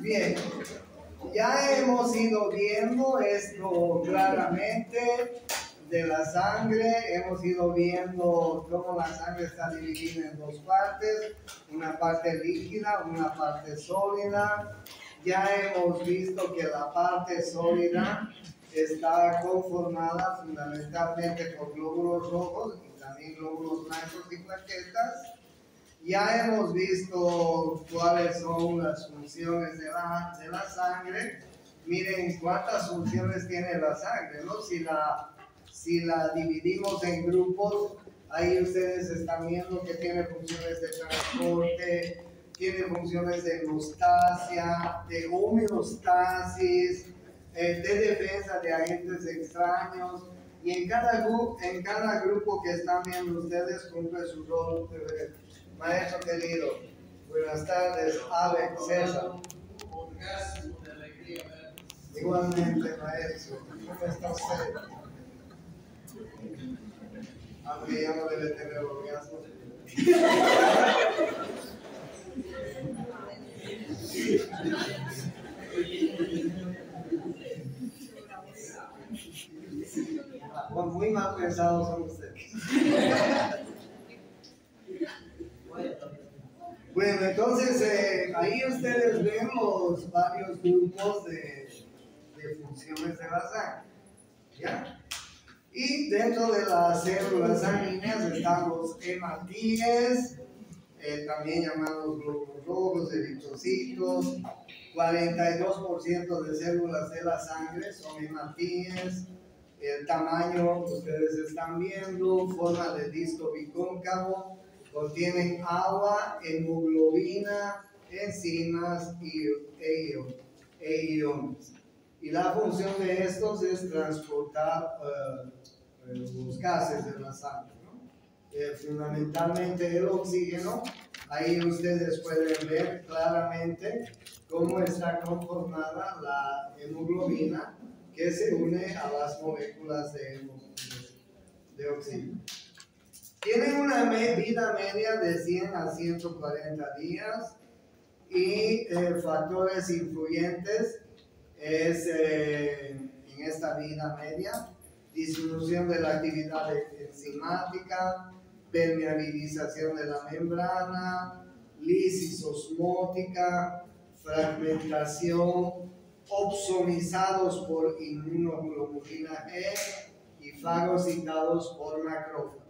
Bien, ya hemos ido viendo esto claramente de la sangre, hemos ido viendo cómo la sangre está dividida en dos partes, una parte líquida, una parte sólida. Ya hemos visto que la parte sólida está conformada fundamentalmente por glóbulos rojos y también glóbulos blancos y plaquetas. Ya hemos visto cuáles son las funciones de la sangre. Miren cuántas funciones tiene la sangre, ¿no? Si la dividimos en grupos, ahí ustedes están viendo que tiene funciones de transporte, tiene funciones de hemostasia, de homeostasis, de defensa de agentes extraños. Y en cada grupo que están viendo ustedes cumple su rol. Maestro querido, buenas tardes, Alex, César. Igualmente, maestro, ¿cómo está usted? Aunque ya no debe tener orgasmo. Bueno, muy mal pensados son ustedes. Bueno, entonces ahí ustedes ven los varios grupos de funciones de la sangre, ¿ya? Y dentro de las células sanguíneas están los hematíes, también llamados glóbulos rojos, eritrocitos. 42% de células de la sangre son hematíes. El tamaño, ustedes están viendo, forma de disco bicóncavo, contienen agua, hemoglobina, enzimas e iones. Y la función de estos es transportar los gases de la sangre, ¿no? Fundamentalmente el oxígeno. Ahí ustedes pueden ver claramente cómo está conformada la hemoglobina que se une a las moléculas de oxígeno. Tienen una vida media de 100 a 140 días y factores influyentes es en esta vida media: disminución de la actividad enzimática, permeabilización de la membrana, lisis osmótica, fragmentación, opsonizados por inmunoglobulina G y fagocitados por macrófagos.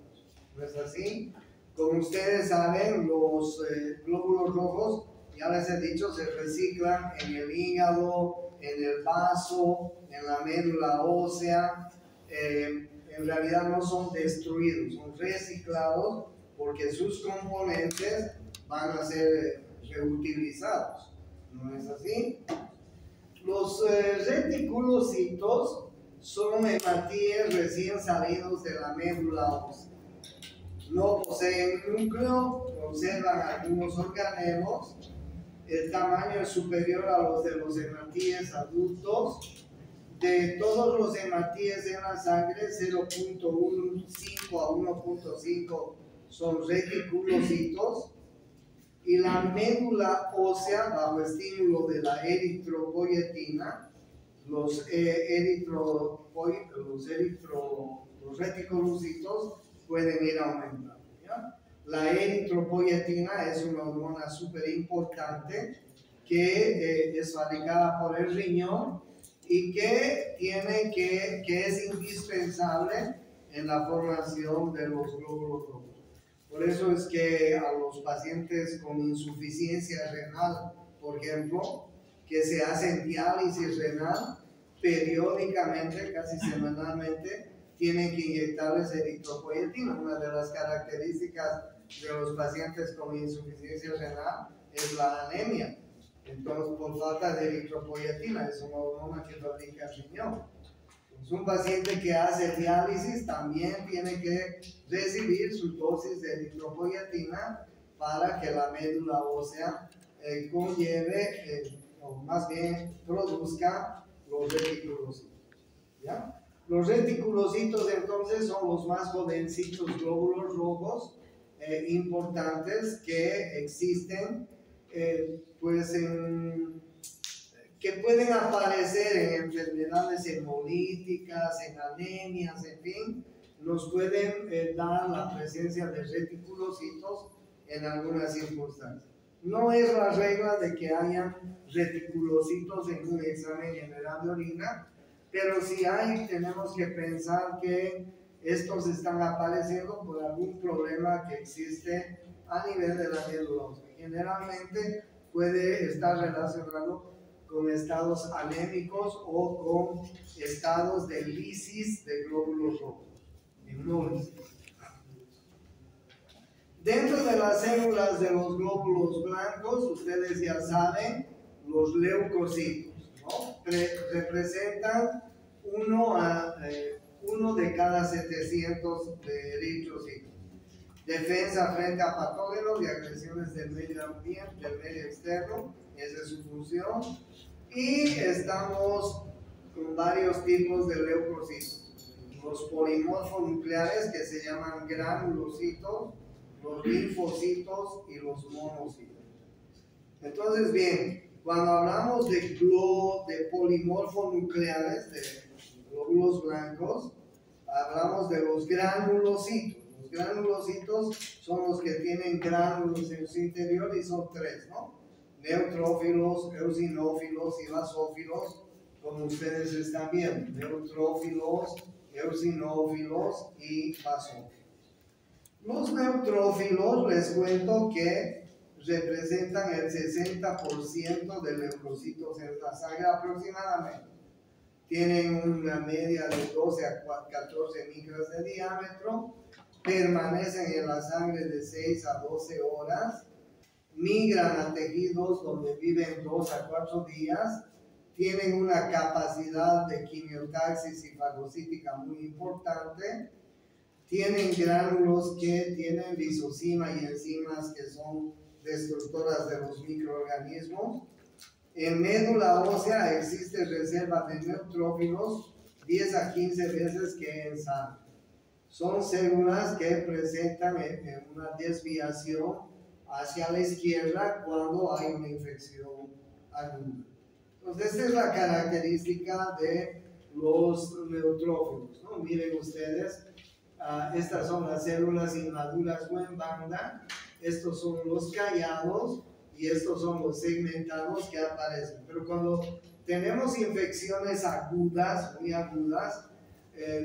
¿No es así? Como ustedes saben, los glóbulos rojos, ya les he dicho, se reciclan en el hígado, en el vaso, en la médula ósea. En realidad no son destruidos, son reciclados porque sus componentes van a ser reutilizados. ¿No es así? Los reticulocitos son hematíes recién salidos de la médula ósea. No poseen núcleo, conservan algunos organelos. El tamaño es superior a los de los hematíes adultos. De todos los hematíes en la sangre, 0.15 a 1.5 son reticulocitos. Y la médula ósea, bajo estímulo de la eritropoyetina, los reticulocitos pueden ir aumentando, ¿ya? La eritropoyetina es una hormona súper importante que es fabricada por el riñón y que es indispensable en la formación de los glóbulos rojos. Por eso es que a los pacientes con insuficiencia renal, por ejemplo, que se hacen diálisis renal, periódicamente, casi semanalmente, tienen que inyectarles eritropoyetina. Una de las características de los pacientes con insuficiencia renal es la anemia. Entonces, por falta de eritropoyetina, es una hormona que fabrica el riñón. Entonces, un paciente que hace diálisis también tiene que recibir su dosis de eritropoyetina para que la médula ósea conlleve, o más bien produzca los reticulocitos, ¿ya? Los reticulocitos entonces son los más jovencitos glóbulos rojos importantes que existen pues en que pueden aparecer en enfermedades hemolíticas, en anemias, en fin, nos pueden dar la presencia de reticulocitos en algunas circunstancias. No es la regla de que haya reticulocitos en un examen general de orina, pero si hay, tenemos que pensar que estos están apareciendo por algún problema que existe a nivel de la médula ósea. Generalmente puede estar relacionado con estados anémicos o con estados de lisis de glóbulos rojos. Dentro de las células de los glóbulos blancos, ustedes ya saben, los leucocitos, ¿no? Representan uno de cada 700 de eritrocitos. Defensa frente a patógenos y agresiones del medio ambiente, del medio externo, esa es su función. Y estamos con varios tipos de leucocitos. Los polimorfonucleares, que se llaman granulocitos, los linfocitos y los monocitos. Entonces, bien, cuando hablamos de polimorfonucleares, de glóbulos blancos, hablamos de los granulocitos. Los granulocitos son los que tienen gránulos en su interior y son tres, ¿no? Neutrófilos, eosinófilos y basófilos, como ustedes están viendo. Neutrófilos, eosinófilos y basófilos. Los neutrófilos, les cuento que representan el 60% de leucocitos en la sangre aproximadamente. Tienen una media de 12 a 14 micras de diámetro, permanecen en la sangre de 6 a 12 horas, migran a tejidos donde viven 2 a 4 días, tienen una capacidad de quimiotaxis y fagocítica muy importante, tienen gránulos que tienen lisosima y enzimas que son destructoras de los microorganismos. En médula ósea existe reserva de neutrófilos 10 a 15 veces que en sangre. Son células que presentan una desviación hacia la izquierda cuando hay una infección aguda. Entonces, esta es la característica de los neutrófilos, ¿no? Miren ustedes, estas son las células inmaduras o en banda, estos son los callados y estos son los segmentados que aparecen. Pero cuando tenemos infecciones agudas, muy agudas,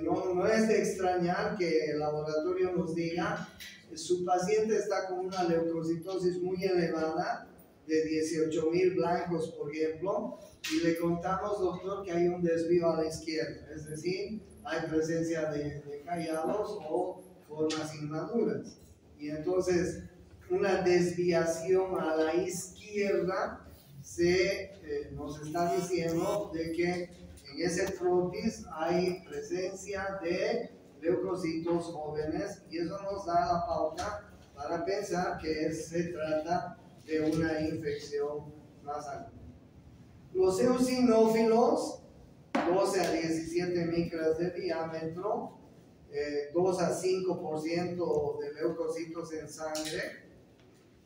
no es de extrañar que el laboratorio nos diga su paciente está con una leucocitosis muy elevada de 18,000 blancos, por ejemplo, y le contamos, doctor, que hay un desvío a la izquierda, es decir, hay presencia de callados o formas inmaduras. Y entonces, una desviación a la izquierda nos está diciendo de que en ese frotis hay presencia de leucocitos jóvenes y eso nos da la pauta para pensar que se trata de una infección más aguda. Los eosinófilos, 12 a 17 micras de diámetro, 2 a 5% de leucocitos en sangre,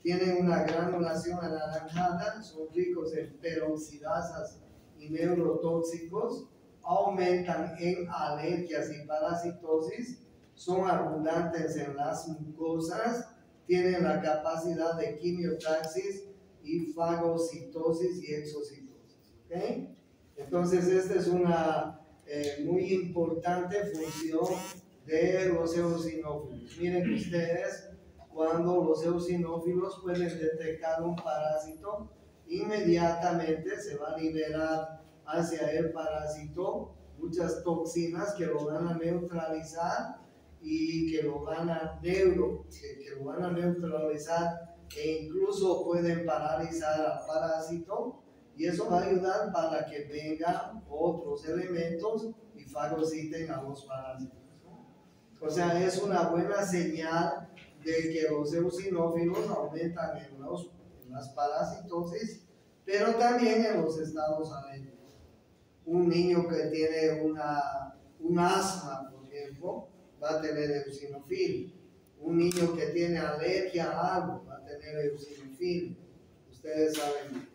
tienen una granulación anaranjada, son ricos en peroxidasas y neurotóxicos, aumentan en alergias y parasitosis, son abundantes en las mucosas, tienen la capacidad de quimiotaxis y fagocitosis y exocitosis. ¿Okay? Entonces, esta es una muy importante función de los eosinófilos. Miren ustedes, cuando los eosinófilos pueden detectar un parásito, inmediatamente se va a liberar hacia el parásito muchas toxinas que lo van a neutralizar y que lo van a neutralizar e incluso pueden paralizar al parásito, y eso va a ayudar para que vengan otros elementos y fagociten a los parásitos. O sea, es una buena señal de que los eosinófilos aumentan en las parasitosis, pero también en los estados alérgicos. Un niño que tiene un asma, por ejemplo, va a tener eosinofilia. Un niño que tiene alergia a algo va a tener eosinofilia. Ustedes saben.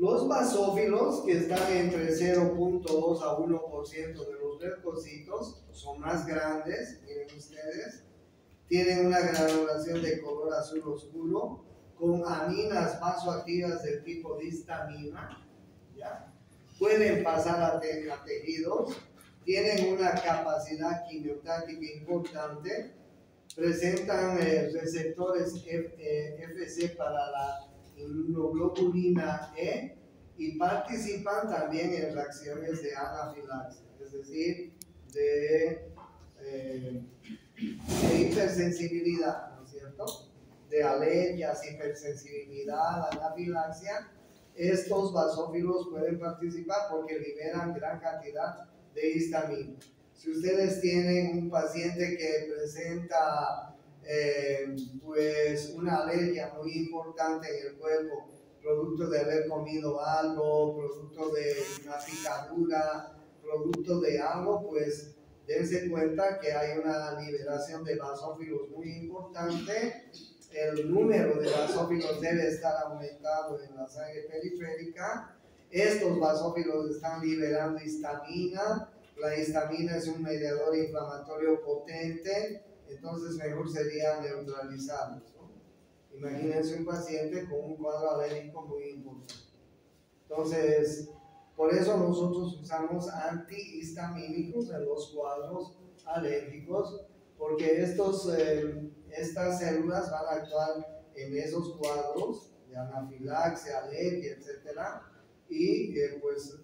Los basófilos, que están entre 0.2 a 1% de los leucocitos, son más grandes, miren ustedes, tienen una granulación de color azul oscuro, con aminas vasoactivas del tipo de histamina, ¿ya? Pueden pasar a tejidos, tienen una capacidad quimiotáctica importante, presentan receptores FC para la inmunoglobulina E y participan también en reacciones de anafilaxia, es decir, de hipersensibilidad, ¿no es cierto? De alergias, hipersensibilidad, anafilaxia. Estos basófilos pueden participar porque liberan gran cantidad de histamina. Si ustedes tienen un paciente que presenta pues una alergia muy importante en el cuerpo, producto de haber comido algo, producto de una picadura, producto de algo, pues dense cuenta que hay una liberación de basófilos muy importante. El número de basófilos debe estar aumentado en la sangre periférica. Estos basófilos están liberando histamina. La histamina es un mediador inflamatorio potente, entonces mejor sería neutralizarlos, ¿no? Imagínense un paciente con un cuadro alérgico muy importante. Entonces, por eso nosotros usamos antihistamínicos en los cuadros alérgicos, porque estas células van a actuar en esos cuadros de anafilaxia, alergia, etcétera, y pues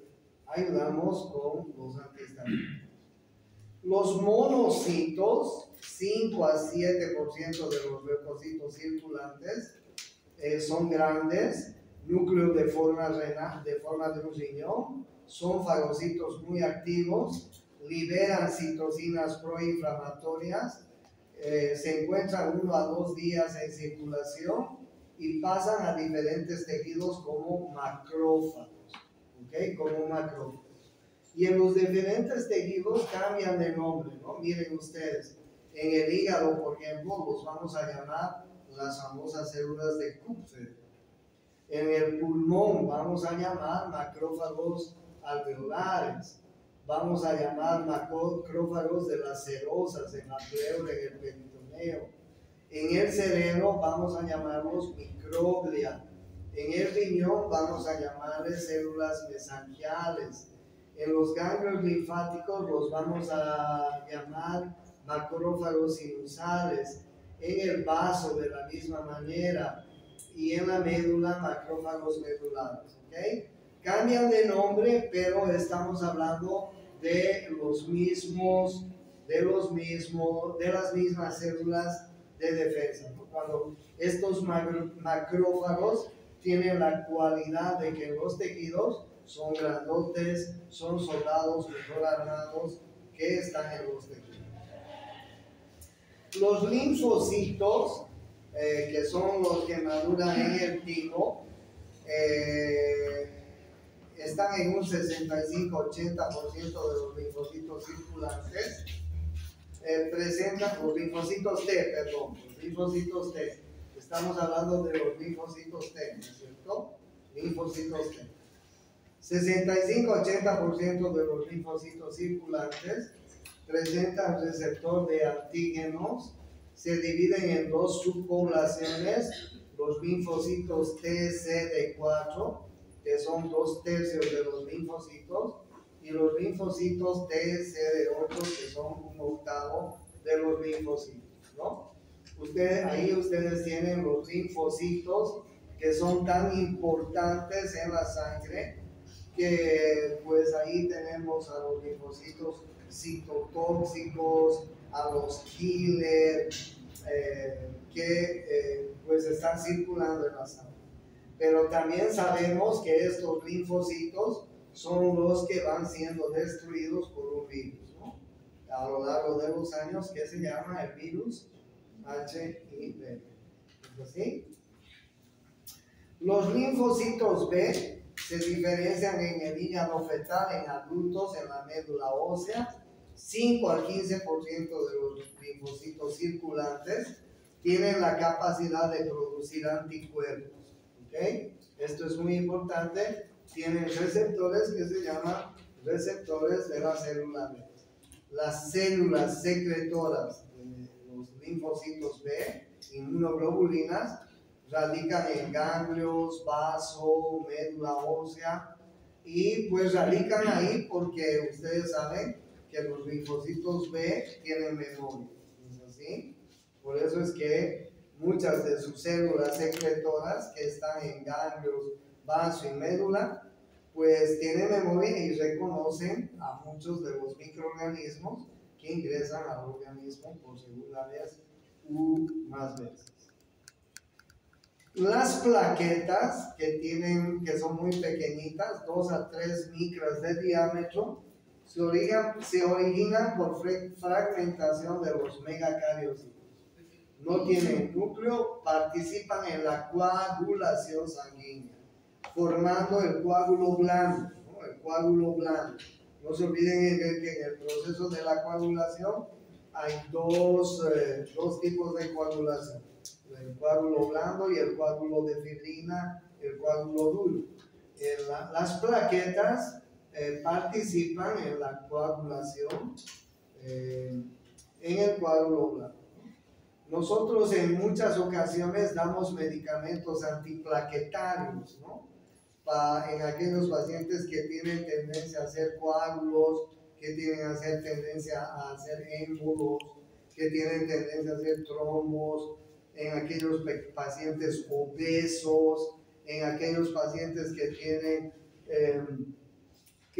ayudamos con los antihistamínicos. Los monocitos, 5 a 7% de los leucocitos circulantes, son grandes, núcleo de forma de un riñón, son fagocitos muy activos, liberan citocinas proinflamatorias, se encuentran 1 a 2 días en circulación y pasan a diferentes tejidos como macrófagos, ¿ok? Como macrófagos. Y en los diferentes tejidos cambian de nombre, ¿no? Miren ustedes, en el hígado, por ejemplo, los vamos a llamar las famosas células de Kupffer. En el pulmón vamos a llamar macrófagos alveolares. Vamos a llamar macrófagos de las serosas, en la pleura, en el peritoneo. En el cerebro vamos a llamarlos microglia. En el riñón vamos a llamarles células mesangiales. En los ganglios linfáticos los vamos a llamar macrófagos sinusales. En el vaso de la misma manera, y en la médula macrófagos medulares, ¿ok? Cambian de nombre, pero estamos hablando de las mismas células de defensa, ¿no? Cuando estos macrófagos tienen la cualidad de que los tejidos son grandotes, son soldados mejor armados que están en los tejidos. Los linfocitos, que son los que maduran en el timo, están en un 65-80% de los linfocitos circulantes. Presentan los linfocitos T. Estamos hablando de los linfocitos T, ¿no es cierto? Linfocitos T. 65-80% de los linfocitos circulantes presentan receptor de antígenos. Se dividen en dos subpoblaciones, los linfocitos TCD4, que son 2/3 de los linfocitos, y los linfocitos TCD8, que son 1/8 de los linfocitos, ¿no? Ahí ustedes tienen los linfocitos que son tan importantes en la sangre, que pues ahí tenemos a los linfocitos citotóxicos, a los killer, que pues están circulando en la sangre. Pero también sabemos que estos linfocitos son los que van siendo destruidos por un virus, ¿no? A lo largo de los años, que se llama el virus HIV. ¿Es así? Los linfocitos B se diferencian en el hígado fetal, en adultos, en la médula ósea. 5 al 15% de los linfocitos circulantes tienen la capacidad de producir anticuerpos, ¿ok? esto es muy importante, tienen receptores que se llaman receptores de la célula B. Las células secretoras de los linfocitos B, inmunoglobulinas, radican en ganglios, vaso, médula ósea, y pues radican ahí porque ustedes saben que los linfocitos B tienen memoria, ¿no es así? Por eso es que muchas de sus células secretoras que están en ganglios, vaso y médula, pues tienen memoria y reconocen a muchos de los microorganismos que ingresan al organismo por segunda vez u más veces. Las plaquetas que son muy pequeñitas, 2 a 3 micras de diámetro, se originan por fragmentación de los megacariocitos. No tienen núcleo, participan en la coagulación sanguínea, formando el coágulo blando, ¿no? El coágulo blando. No se olviden que en el proceso de la coagulación hay dos tipos de coagulación: el coágulo blando y el coágulo de fibrina, el coágulo duro. Las plaquetas participan en la coagulación en el coágulo blando. Nosotros en muchas ocasiones damos medicamentos antiplaquetarios, ¿no? En aquellos pacientes que tienen tendencia a hacer coágulos, que tienen tendencia a hacer émbolos, que tienen tendencia a hacer trombos, en aquellos pacientes obesos, en aquellos pacientes que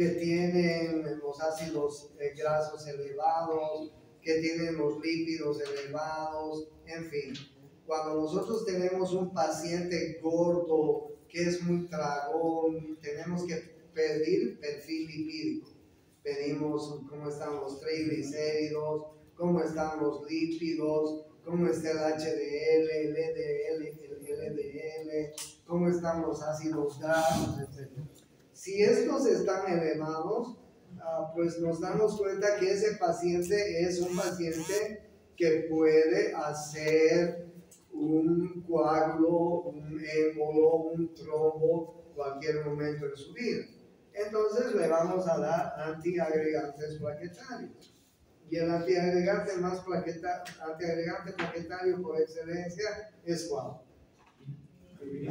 tienen los ácidos grasos elevados, que tienen los lípidos elevados, en fin. Cuando nosotros tenemos un paciente gordo que es muy tragón, tenemos que pedir perfil lipídico. Pedimos cómo están los triglicéridos, cómo están los lípidos, cómo está el HDL, el LDL, el LDL, cómo están los ácidos grasos, etc. Si estos están elevados, pues nos damos cuenta que ese paciente es un paciente que puede hacer un coágulo, un émbolo, un trombo, cualquier momento en su vida. Entonces le vamos a dar antiagregantes plaquetarios. Y el antiagregante plaquetario por excelencia es ¿cuál?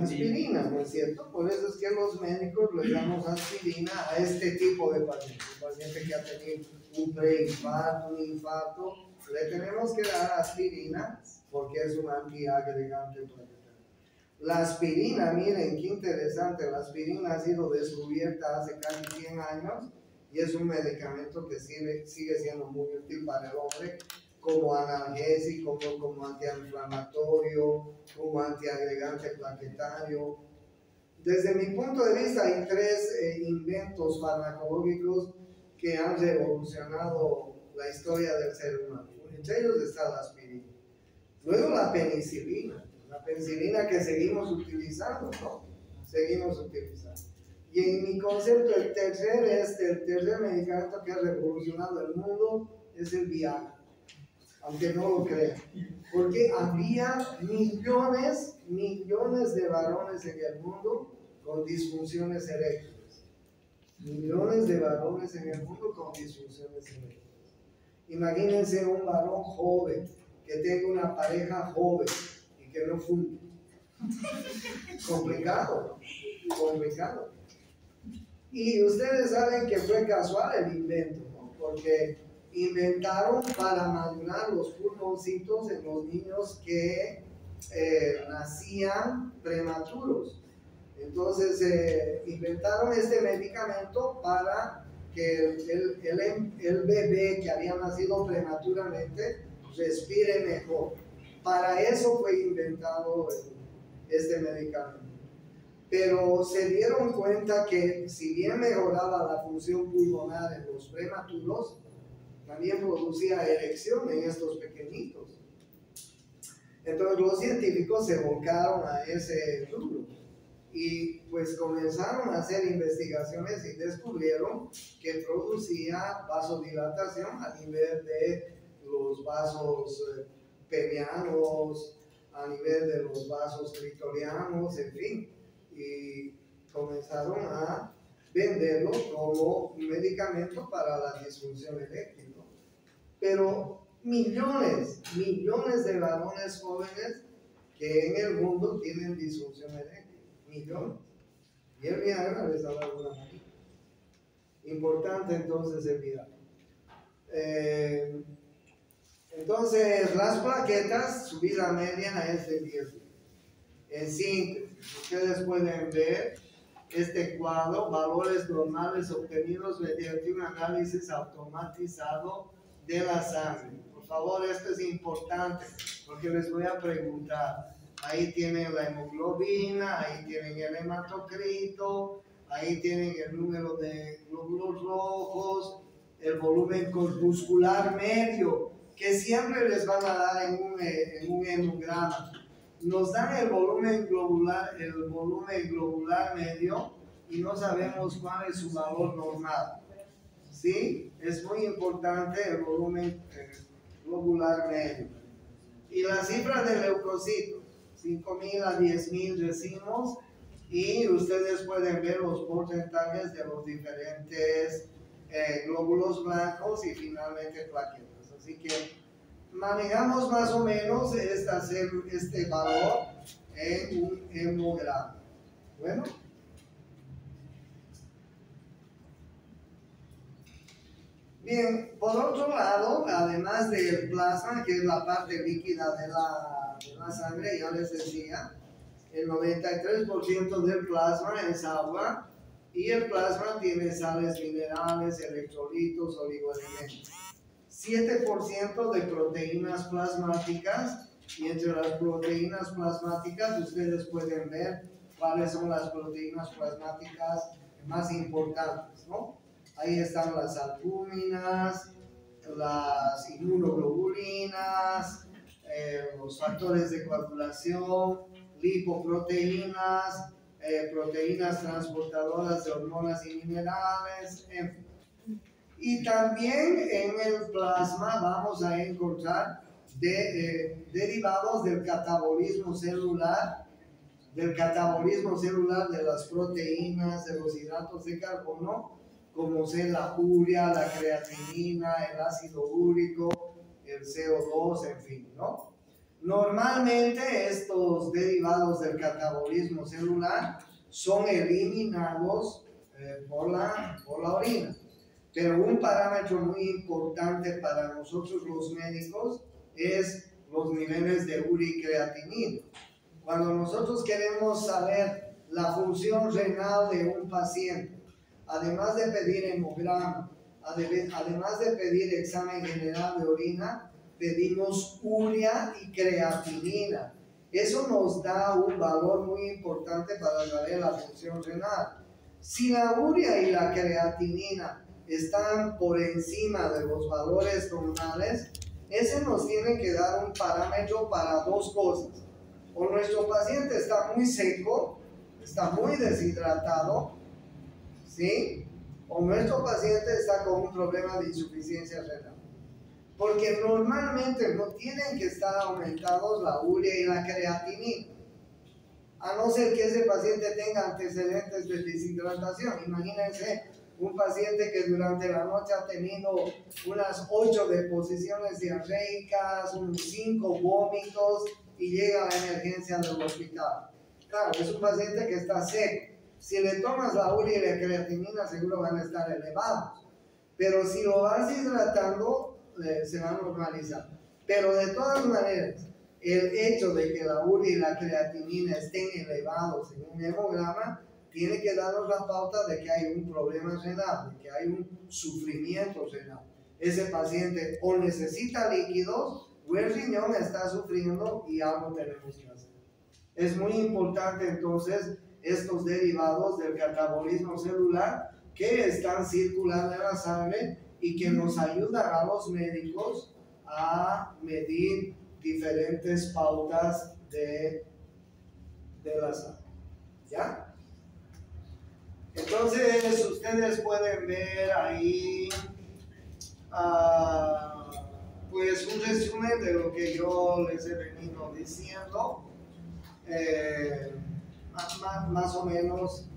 Aspirina, ¿no es cierto? Por eso es que los médicos le damos aspirina a este tipo de paciente. Un paciente que ha tenido un preinfarto, un infarto, le tenemos que dar aspirina porque es un antiagregante plaquetario. La aspirina, miren qué interesante, la aspirina ha sido descubierta hace casi 100 años y es un medicamento que sigue siendo muy útil para el hombre como analgésico, como antiinflamatorio, como antiagregante plaquetario. Desde mi punto de vista hay 3 inventos farmacológicos que han revolucionado la historia del ser humano. Entre ellos está la aspirina. Luego la penicilina que seguimos utilizando, ¿no? Seguimos utilizando. Y en mi concepto, el tercer medicamento que ha revolucionado el mundo es el Viagra, aunque no lo crean, porque había millones de varones en el mundo con disfunciones eréctiles. Millones de varones en el mundo con disfunciones eréctiles. Imagínense un varón joven que tenga una pareja joven y que no fume. Complicado. Y ustedes saben que fue casual el invento, ¿no? Porque inventaron para madurar los pulmoncitos en los niños que nacían prematuros. Entonces inventaron este medicamento para que el bebé que había nacido prematuramente respire mejor. Para eso fue inventado este medicamento. Pero se dieron cuenta que si bien mejoraba la función pulmonar en los prematuros, también producía erección en estos pequeñitos. Entonces los científicos se volcaron a ese rubro y pues comenzaron a hacer investigaciones y descubrieron que producía vasodilatación a nivel de los vasos penianos, a nivel de los vasos clitorianos, en fin. y comenzaron a venderlo como un medicamento para la disfunción eréctil, ¿no? Pero millones de varones jóvenes que en el mundo tienen disfunción eréctil, millones. Y el Viagra les da alguna manera. Importante entonces el Viagra. Entonces, las plaquetas, su vida media es de 10 días. En síntesis, ustedes pueden ver este cuadro, valores normales obtenidos mediante un análisis automatizado de la sangre. Por favor, esto es importante porque les voy a preguntar. Ahí tienen la hemoglobina, ahí tienen el hematocrito, ahí tienen el número de glóbulos rojos, el volumen corpuscular medio, que siempre les van a dar en un hemograma. Nos dan el volumen globular medio y no sabemos cuál es su valor normal. ¿Sí? Es muy importante el volumen globular medio. Y las cifras de leucocitos, 5.000 a 10.000 decimos, y ustedes pueden ver los porcentajes de los diferentes glóbulos blancos y finalmente plaquetas. Así que manejamos más o menos este valor en un hemograma. Bueno. Bien, por otro lado, además del plasma, que es la parte líquida de la sangre, ya les decía, el 93% del plasma es agua y el plasma tiene sales minerales, electrolitos, oligoelementos. 7% de proteínas plasmáticas, y entre las proteínas plasmáticas ustedes pueden ver cuáles son las proteínas plasmáticas más importantes, ¿no? Ahí están las albúminas, las inmunoglobulinas, los factores de coagulación, lipoproteínas, proteínas transportadoras de hormonas y minerales, en fin. Y también en el plasma vamos a encontrar derivados del catabolismo celular de las proteínas, de los hidratos de carbono, como sea la urea, la creatinina, el ácido úrico, el CO2, en fin, ¿no? Normalmente estos derivados del catabolismo celular son eliminados por la orina. Pero un parámetro muy importante para nosotros los médicos es los niveles de urea y creatinina. Cuando nosotros queremos saber la función renal de un paciente, además de pedir hemograma, además de pedir examen general de orina, pedimos urea y creatinina. Eso nos da un valor muy importante para saber la función renal. Si la urea y la creatinina están por encima de los valores normales, ese nos tiene que dar un parámetro para dos cosas. O nuestro paciente está muy seco, está muy deshidratado, ¿sí? O nuestro paciente está con un problema de insuficiencia renal. Porque normalmente no tienen que estar aumentados la urea y la creatinina, a no ser que ese paciente tenga antecedentes de deshidratación. Imagínense un paciente que durante la noche ha tenido unas 8 deposiciones diarreicas, unos 5 vómitos y llega a la emergencia del hospital. Claro, es un paciente que está seco. Si le tomas la urea y la creatinina, seguro van a estar elevados. Pero si lo vas hidratando, se va a normalizar. Pero de todas maneras, el hecho de que la urea y la creatinina estén elevados en un hemograma tiene que darnos la pauta de que hay un problema renal, de que hay un sufrimiento renal. Ese paciente o necesita líquidos o el riñón está sufriendo y algo tenemos que hacer. Es muy importante entonces estos derivados del catabolismo celular que están circulando en la sangre y que nos ayudan a los médicos a medir diferentes pautas de la sangre. ¿Ya? Entonces ustedes pueden ver ahí pues un resumen de lo que yo les he venido diciendo. más o menos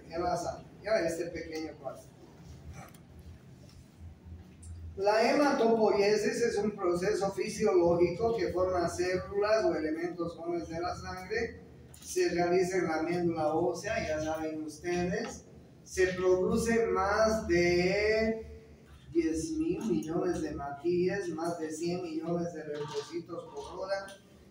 en la sangre. Ya este pequeño cuadro. La hematopoiesis es un proceso fisiológico que forma células o elementos jóvenes de la sangre. Se realiza en la médula ósea, ya saben ustedes. Se produce más de 10.000 millones de matíes, más de 100 millones de leucocitos por hora,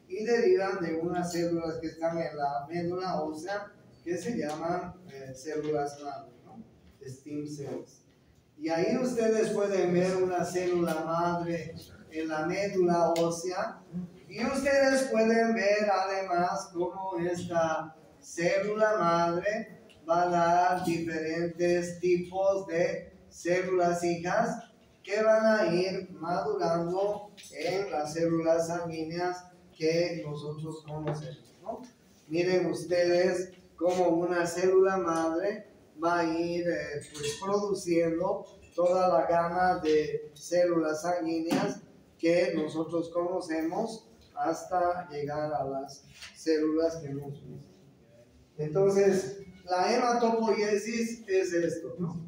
y derivan de unas células que están en la médula ósea que se llaman células madre, ¿no? Stem cells. Y ahí ustedes pueden ver una célula madre en la médula ósea, y ustedes pueden ver además cómo esta célula madre va a dar diferentes tipos de células hijas que van a ir madurando en las células sanguíneas que nosotros conocemos, ¿no? Miren ustedes cómo una célula madre va a ir pues produciendo toda la gama de células sanguíneas que nosotros conocemos hasta llegar a las células que nos gustan. Entonces, la hematopoiesis es esto, ¿no?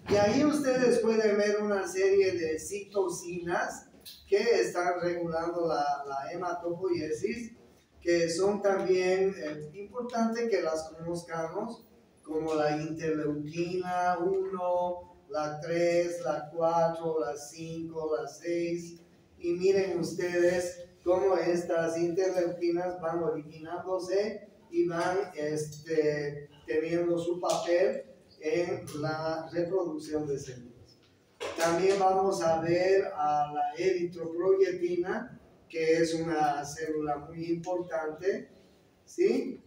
Y ahí ustedes pueden ver una serie de citocinas que están regulando la hematopoiesis, que son también importantes que las conozcamos, como la interleuquina 1, la 3, la 4, la 5, la 6. Y miren ustedes cómo estas interleuquinas van originándose y van teniendo su papel en la reproducción de células. También vamos a ver a la eritropoyetina, que es una célula muy importante, ¿sí?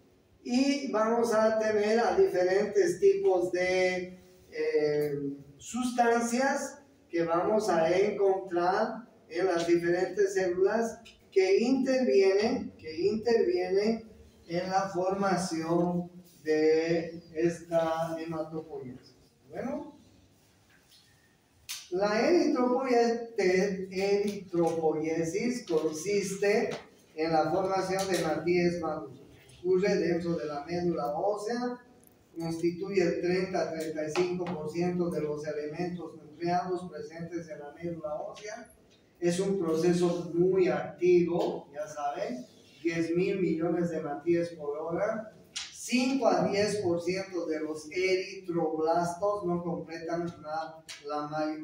Y vamos a tener a diferentes tipos de sustancias que vamos a encontrar en las diferentes células que intervienen en la formación de esta hematopoiesis. Bueno, la eritropoiesis consiste en la formación de matíes maduros. Ocurre dentro de la médula ósea, constituye el 30-35% de los elementos nucleados presentes en la médula ósea. Es un proceso muy activo, ya saben, 10.000 millones de matíes por hora. 5 a 10% de los eritroblastos no completan la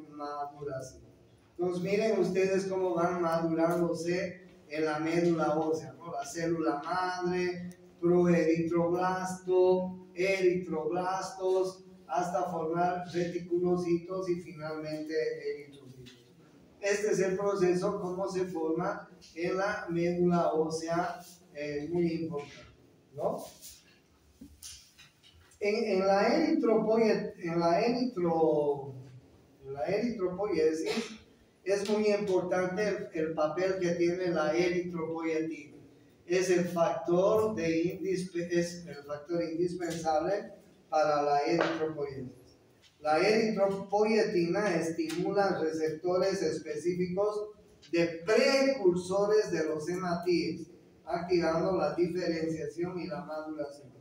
maduración. Entonces miren ustedes cómo van madurándose en la médula ósea, ¿no? La célula madre, proeritroblasto, eritroblastos, hasta formar reticulocitos y finalmente eritrocitos. Este es el proceso como se forma en la médula ósea, muy importante, ¿no? En la eritropoiesis es muy importante el papel que tiene la eritropoyetina. Es el factor indispensable para la eritropoiesis. La eritropoyetina estimula receptores específicos de precursores de los hematíes, activando la diferenciación y la maduración.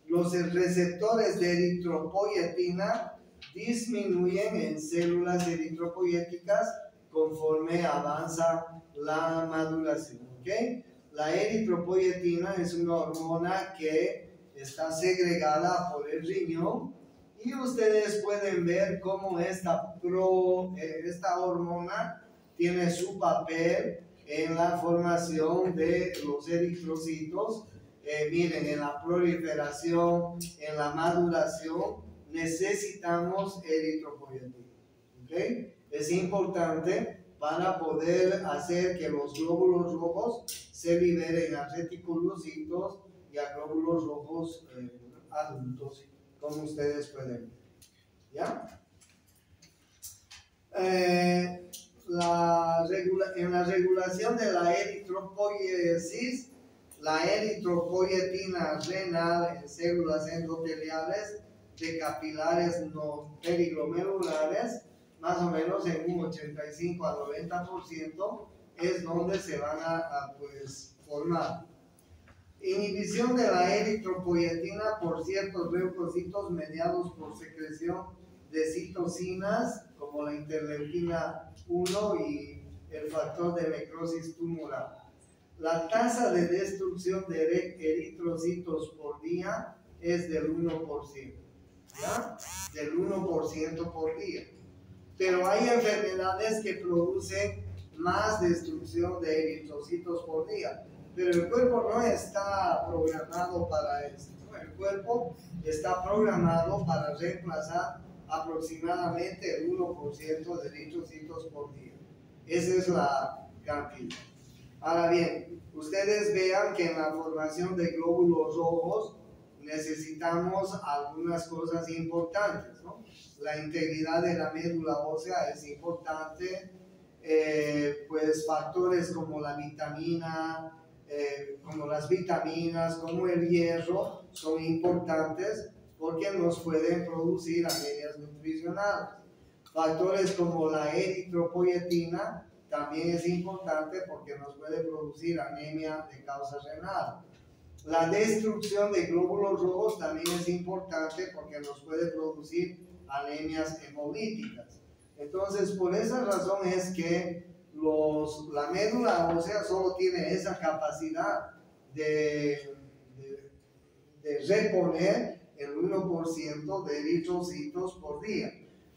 Los receptores de eritropoyetina disminuyen en células eritropoyéticas conforme avanza la maduración. ¿Okay? La eritropoyetina es una hormona que está segregada por el riñón, y ustedes pueden ver cómo esta hormona tiene su papel en la formación de los eritrocitos. Miren, en la proliferación, en la maduración, necesitamos eritropoyetina. ¿Okay? Es importante para poder hacer que los glóbulos rojos se liberen a reticulocitos y a glóbulos rojos adultos, como ustedes pueden ver. ¿Ya? En la regulación de la eritropoiesis, la eritropoyetina renal en células endoteliales de capilares no periglomerulares, más o menos en un 85 a 90%, es donde se van a formar. Inhibición de la eritropoyetina por ciertos leucocitos mediados por secreción de citocinas como la interleuquina 1 y el factor de necrosis tumoral. La tasa de destrucción de eritrocitos por día es del 1%, ¿ya? Del 1% por día. Pero hay enfermedades que producen más destrucción de eritrocitos por día. Pero el cuerpo no está programado para esto. El cuerpo está programado para reemplazar aproximadamente el 1% de eritrocitos por día. Esa es la cantidad. Ahora bien, ustedes vean que en la formación de glóbulos rojos necesitamos algunas cosas importantes, ¿no? La integridad de la médula ósea es importante, pues factores como la vitamina, como las vitaminas, como el hierro, son importantes porque nos pueden producir anemias nutricionales. Factores como la eritropoyetina también es importante porque nos puede producir anemia de causa renal. La destrucción de glóbulos rojos también es importante porque nos puede producir anemias hemolíticas. Entonces, por esa razón es que la médula ósea solo tiene esa capacidad de reponer el 1% de eritrocitos por día.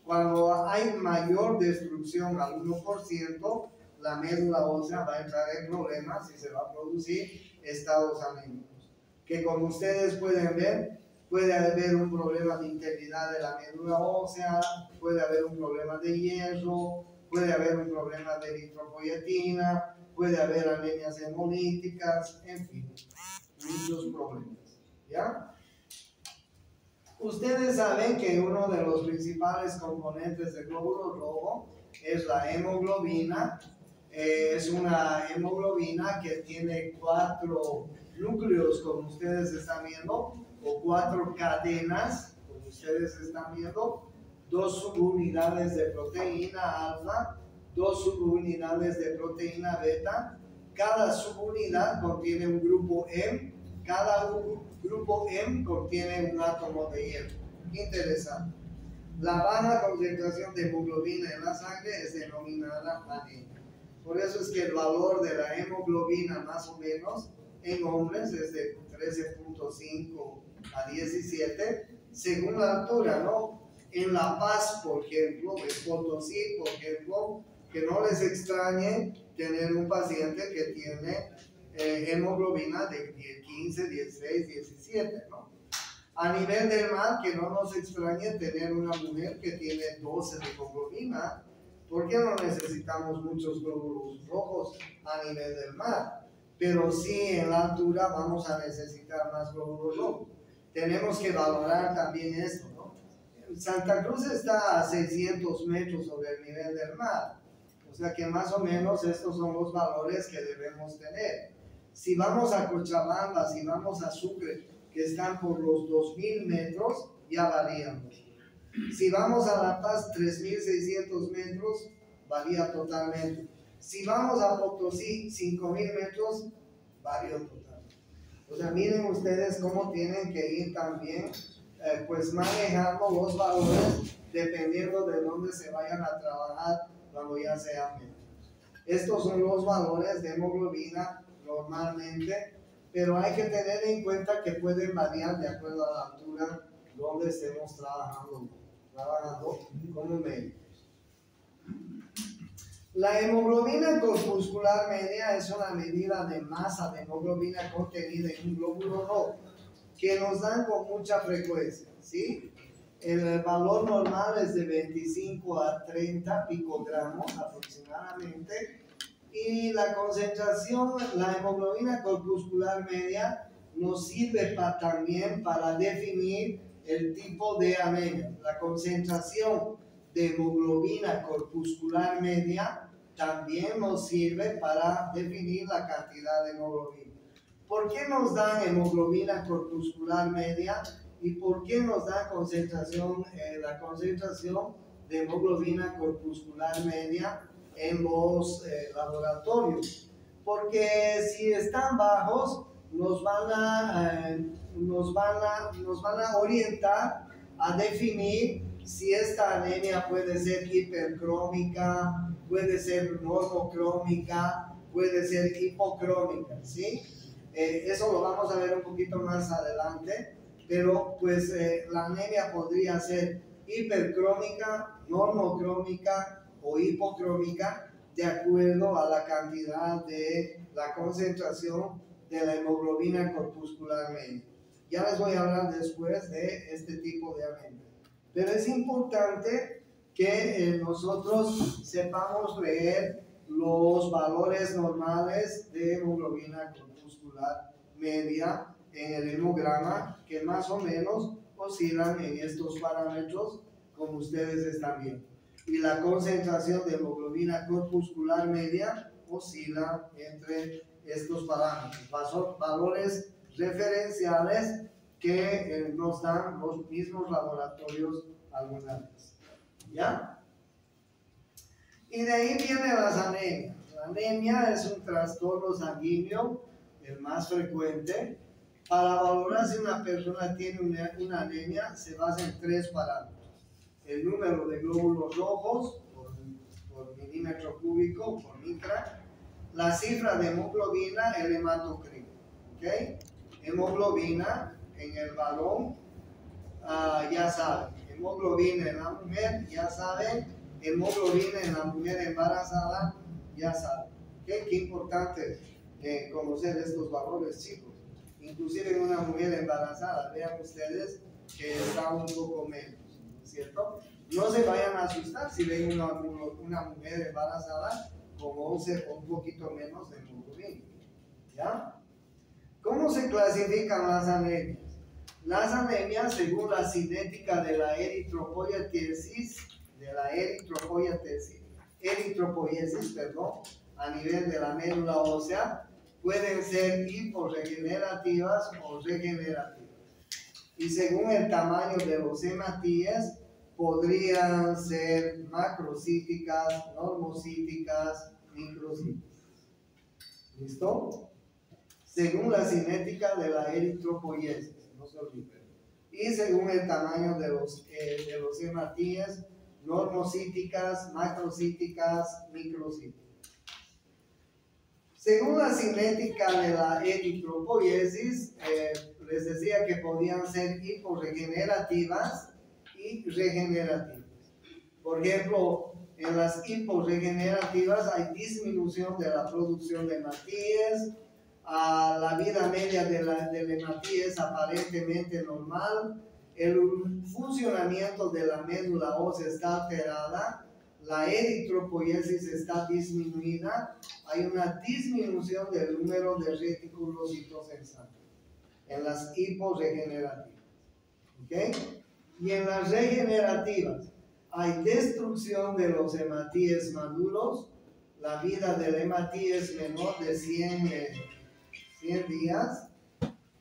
Cuando hay mayor destrucción al 1%, la médula ósea va a entrar en problemas y se va a producir estados anémicos. Que como ustedes pueden ver, puede haber un problema de integridad de la médula ósea, puede haber un problema de hierro, puede haber un problema de eritropoyetina, puede haber anemias hemolíticas, en fin, muchos problemas, ¿ya? Ustedes saben que uno de los principales componentes del glóbulo rojo es la hemoglobina. Es una hemoglobina que tiene 4 núcleos, como ustedes están viendo, o 4 cadenas, como ustedes están viendo, 2 subunidades de proteína alfa, 2 subunidades de proteína beta. Cada subunidad contiene un grupo M. Cada grupo M contiene un átomo de hierro. Interesante. La baja concentración de hemoglobina en la sangre es denominada anemia. Por eso es que el valor de la hemoglobina más o menos en hombres es de 13.5 a 17 según la altura, ¿no? En La Paz, por ejemplo, en Potosí, por ejemplo, que no les extrañe tener un paciente que tiene hemoglobina de 15, 16, 17, ¿no? A nivel del mar, que no nos extrañe tener una mujer que tiene 12 de hemoglobina, porque no necesitamos muchos glóbulos rojos a nivel del mar, pero sí en la altura vamos a necesitar más glóbulos rojos. Tenemos que valorar también esto, ¿no? Santa Cruz está a 600 metros sobre el nivel del mar, o sea que más o menos estos son los valores que debemos tener. Si vamos a Cochabamba, si vamos a Sucre, que están por los 2000 metros, ya varían. Si vamos a La Paz, 3600 metros, varía totalmente. Si vamos a Potosí, 5000 metros, varía totalmente. O sea, miren ustedes cómo tienen que ir también, pues manejando los valores dependiendo de dónde se vayan a trabajar cuando ya sean metros. Estos son los valores de hemoglobina normalmente, pero hay que tener en cuenta que pueden variar de acuerdo a la altura donde estemos trabajando como médicos. La hemoglobina corpuscular media es una medida de masa de hemoglobina contenida en un glóbulo rojo que nos dan con mucha frecuencia, ¿sí? El valor normal es de 25 a 30 picogramos aproximadamente. Y la concentración, la hemoglobina corpuscular media nos sirve también para definir el tipo de anemia. La concentración de hemoglobina corpuscular media también nos sirve para definir la cantidad de hemoglobina. ¿Por qué nos dan hemoglobina corpuscular media y por qué nos da la concentración de hemoglobina corpuscular media en los laboratorios? Porque si están bajos, nos van a orientar a definir si esta anemia puede ser hipercrómica, puede ser normocrómica, puede ser hipocrómica, ¿sí? Eso lo vamos a ver un poquito más adelante, pero pues la anemia podría ser hipercrómica, normocrómica o hipocrómica de acuerdo a la cantidad de la concentración de la hemoglobina corpuscular media. Ya les voy a hablar después de este tipo de anemia. Pero es importante que nosotros sepamos leer los valores normales de hemoglobina corpuscular media en el hemograma, que más o menos oscilan en estos parámetros como ustedes están viendo. Y la concentración de hemoglobina corpuscular media oscila entre estos parámetros, valores referenciales que nos dan los mismos laboratorios alguna vez. ¿Ya? Y de ahí vienen las anemias. La anemia es un trastorno sanguíneo, el más frecuente. Para valorar si una persona tiene una anemia, se basa en 3 parámetros. El número de glóbulos rojos por milímetro cúbico, por micra, la cifra de hemoglobina, el hematocrito. ¿Okay? Hemoglobina en el varón, ya saben. Hemoglobina en la mujer, ya saben. Hemoglobina en la mujer embarazada, ya saben. ¿Okay? Qué importante conocer estos valores, chicos. Inclusive en una mujer embarazada, vean ustedes que está un poco menos, ¿no es cierto? No se vayan a asustar si ven una mujer embarazada con 11 o un poquito menos de hemoglobina. ¿Ya? ¿Cómo se clasifican las anemias? Las anemias, según la cinética de la eritropoiesis, a nivel de la médula ósea, pueden ser hiporregenerativas o regenerativas. Y según el tamaño de los hematíes, podrían ser macrocíticas, normocíticas, microcíticas. ¿Listo? Según la cinética de la eritropoiesis, no se olviden. Y según el tamaño de los hematíes, normocíticas, macrocíticas, microcíticas. Según la cinética de la eritropoiesis, les decía que podían ser hiporregenerativas y regenerativas. Por ejemplo, en las hiporregenerativas hay disminución de la producción de hematíes, la vida media del hematíes es aparentemente normal, el funcionamiento de la médula ósea está alterada, la eritropoiesis está disminuida, hay una disminución del número de reticulocitos en sangre, en las hiporregenerativas. ¿Ok? Y en las regenerativas hay destrucción de los hematíes maduros, la vida del hematíes menor de 100 días,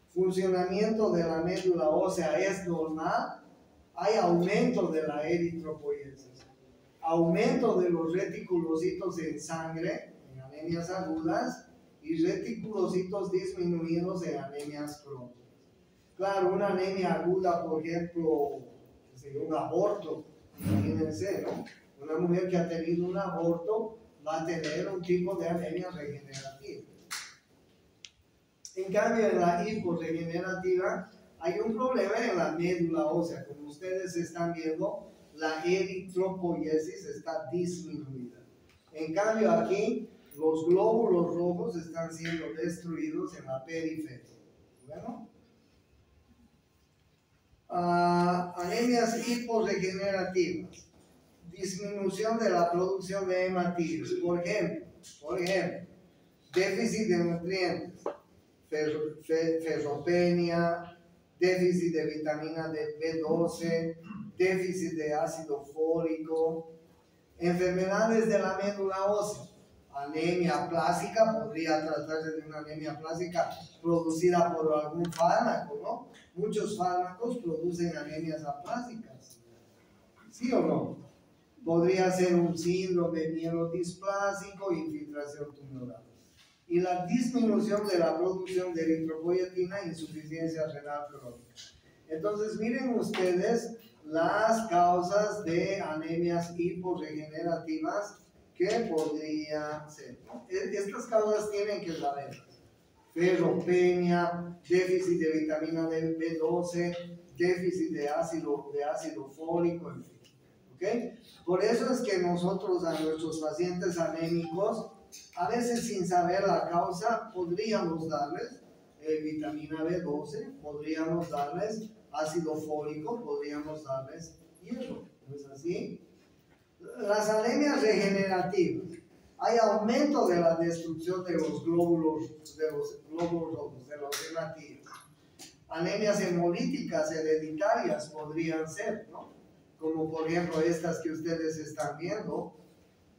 funcionamiento de la médula ósea es normal, hay aumento de la eritropoiesis, aumento de los reticulocitos en sangre, en anemias agudas, y reticulocitos disminuidos en anemias crónicas. Claro, una anemia aguda, por ejemplo, un aborto, imagínense, ¿no? Una mujer que ha tenido un aborto va a tener un tipo de anemia regenerativa. En cambio, en la hiporregenerativa hay un problema en la médula ósea. Como ustedes están viendo, la eritropoiesis está disminuida. En cambio, aquí los glóbulos rojos están siendo destruidos en la periferia. Bueno, anemias hiporregenerativas, disminución de la producción de hematíes. Por ejemplo, déficit de nutrientes, ferropenia, déficit de vitamina B12, déficit de ácido fólico, enfermedades de la médula ósea, anemia plástica, podría tratarse de una anemia plástica producida por algún fármaco, ¿no? Muchos fármacos producen anemias aplásicas, ¿sí o no? Podría ser un síndrome mielodisplásico, infiltración tumoral. y la disminución de la producción de eritropoyetina e insuficiencia renal crónica. Entonces, miren ustedes las causas de anemias hiporregenerativas que podrían ser, ¿no? Estas causas tienen que saberlas: ferropenia, déficit de vitamina B12, déficit de ácido fólico, en fin. ¿Okay? Por eso es que nosotros a nuestros pacientes anémicos, a veces sin saber la causa, podríamos darles vitamina B12, podríamos darles ácido fólico, podríamos darles hierro. ¿No es así? Las anemias regenerativas. Hay aumento de la destrucción de los glóbulos rojos, de los hematíes. Anemias hemolíticas hereditarias podrían ser, ¿no? Como por ejemplo estas que ustedes están viendo,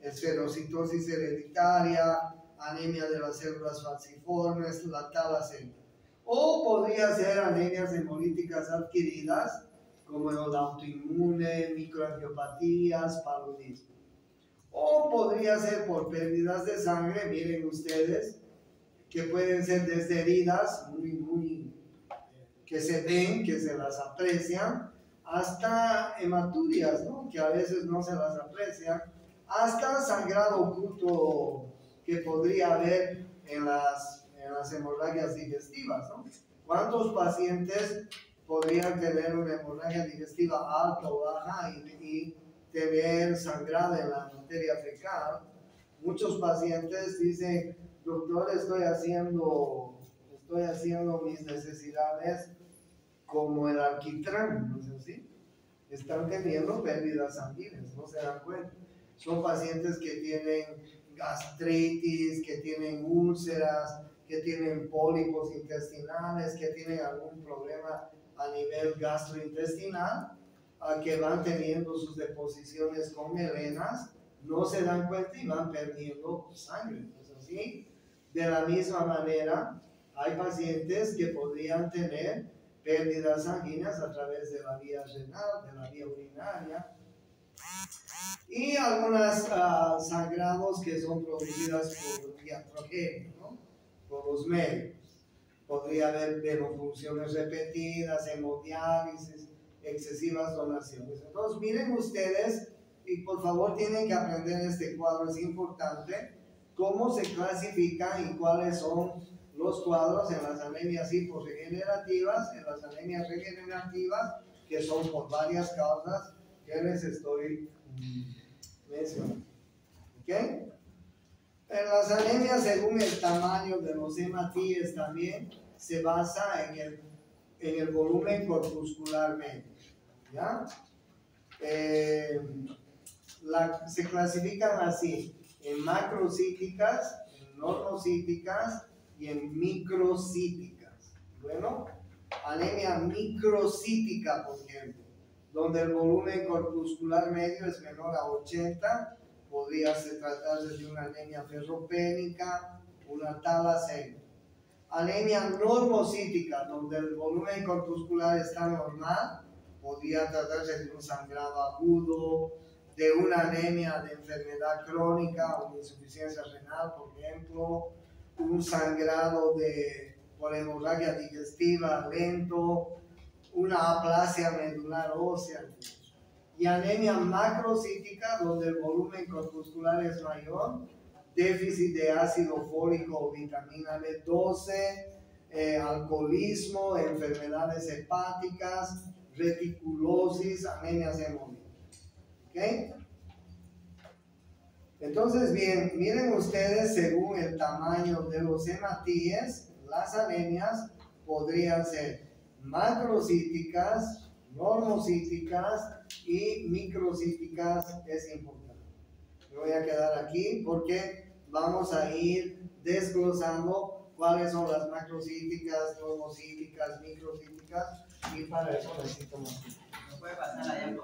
esferocitosis hereditaria, anemia de las células falciformes, la talasemia. O podría ser anemias hemolíticas adquiridas, como el autoinmune, microangiopatías, paludismo. O podría ser por pérdidas de sangre, miren ustedes, que pueden ser desde heridas que se ven, que se las aprecian, hasta hematurias, ¿no? Que a veces no se las aprecian, hasta sangrado oculto que podría haber en las hemorragias digestivas, ¿no? ¿Cuántos pacientes podrían tener una hemorragia digestiva alta o baja y tener sangrado en la materia fecal? Muchos pacientes dicen: doctor, estoy haciendo mis necesidades como el alquitrán, ¿no es así? Están teniendo pérdidas sanguíneas, no se dan cuenta. Son pacientes que tienen gastritis, que tienen úlceras, que tienen pólipos intestinales, que tienen algún problema a nivel gastrointestinal, que van teniendo sus deposiciones con melenas, no se dan cuenta y van perdiendo sangre, ¿no es así? De la misma manera, hay pacientes que podrían tener pérdidas sanguíneas a través de la vía renal, de la vía urinaria, y algunas sangrados que son producidas por iatrogenia, ¿no? Por los médicos. Podría haber venofunciones repetidas, hemodiálisis, excesivas donaciones. Entonces, miren ustedes, y por favor tienen que aprender este cuadro, es importante, cómo se clasifican y cuáles son los cuadros en las anemias hiporregenerativas, en las anemias regenerativas, que son por varias causas que les estoy mencionando. ¿Ok? En las anemias, según el tamaño de los hematíes, también se basa en el volumen corpuscular medio. ¿Ya? Se clasifican así: en macrocíticas, en normocíticas y en microcíticas. Bueno, anemia microcítica, por ejemplo, donde el volumen corpuscular medio es menor a 80, podría tratarse de una anemia ferropénica, una talasemia. Anemia normocítica, donde el volumen corpuscular está normal, podría tratarse de un sangrado agudo, de una anemia de enfermedad crónica o de insuficiencia renal, por ejemplo, un sangrado por hemorragia digestiva lento, una aplasia medular ósea. Y anemia macrocítica, donde el volumen corpuscular es mayor, déficit de ácido fólico o vitamina B12, alcoholismo, enfermedades hepáticas, reticulosis, anemias hemolíticas. ¿Ok? Entonces, bien, miren ustedes, según el tamaño de los hematíes, las anemias podrían ser macrocíticas, normocíticas y microcíticas. Es importante. Me voy a quedar aquí porque vamos a ir desglosando cuáles son las macrocíticas, normocíticas, microcíticas, y para eso necesito más tiempo.